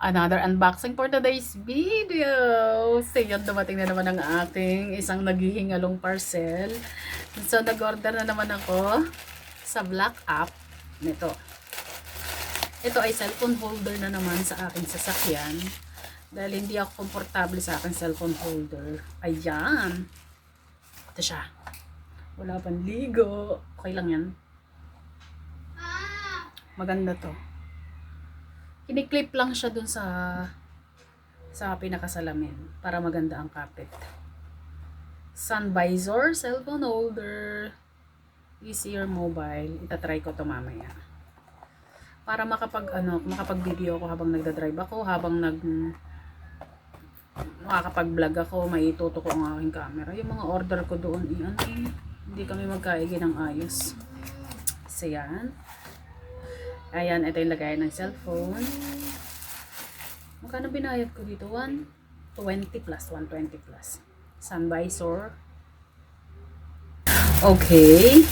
Another unboxing for today's video. So, yun, dumating na naman ang ating isang naghihingalong parcel. So, nag-order na naman ako sa Black App nito. Ito ay cellphone holder na naman sa aking sasakyan. Dahil hindi ako komportable sa aking cellphone holder. Ayan. Ito siya. Wala pang ligo. Okay lang yan. Maganda to. Kiniklip lang siya dun sa pinakasalamin para maganda ang kapit. Sun visor, cellphone holder, easier mobile. Itatry ko to mamaya. Para makapag-video ako habang nagda-drive ako, habang makakapag-vlog ako, maituto ko ang aking camera. Yung mga order ko doon, hindi kami magkaigi ng ayos. So yan. Ayan, ito yung lagayan ng cellphone. Magkano binayad ko dito? 120 plus. Sun visor. Okay.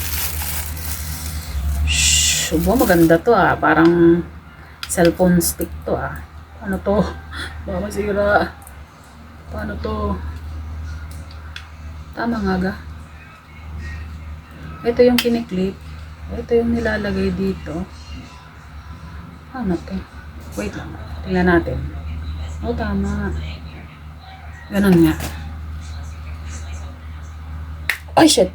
Subo, maganda to ah. Parang cellphone stick to ah. Ano to? Baka masira. Paano to? Tama nga ga. Ito yung kiniklip. Ito yung nilalagay dito. Ano to? Wait lang. Tingnan natin. Oh, tama. Ganun nga. Ay, shit.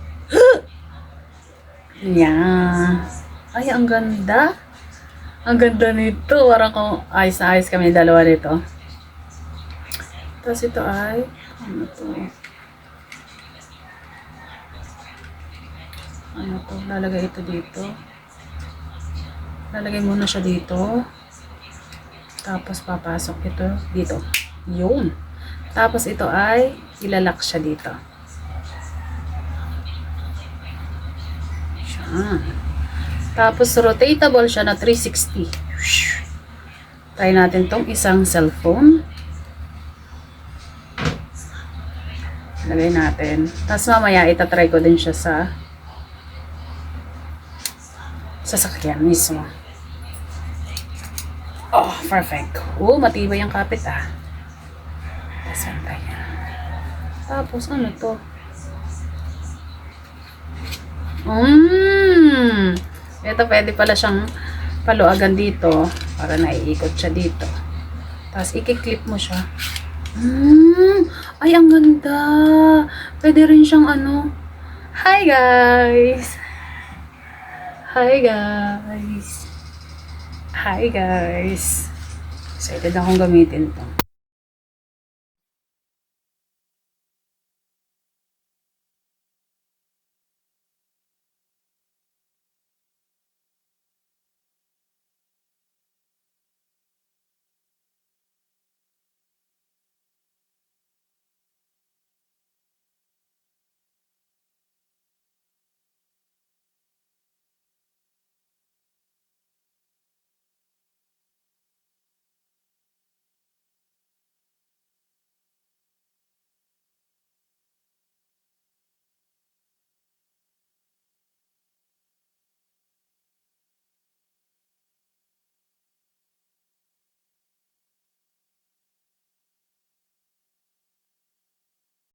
Yan. Ay, ang ganda. Ang ganda nito. Parang kung ayos na ayos kami dalawa nito. Tapos ito ay, ano to? Ano to? Lalagay ito dito. Lalagay muna siya dito. Tapos papasok ito dito. Yun. Tapos ito ay ilalak siya dito. Siya. Tapos rotatable siya na 360. Try natin tong isang cellphone. Lagay natin. Tapos mamaya itatry ko din siya sa sasakyan mismo. Oh, perfect. Oh, matibay ang kapit ah. Tapos ano to? Ito pwede pala siyang paluagan dito para naiikot siya dito. Tapos i-clip mo siya. Ay, ang ganda. Pwede rin siyang ano. Hi guys. Hi guys. Hi guys. Excited akong gamitin to.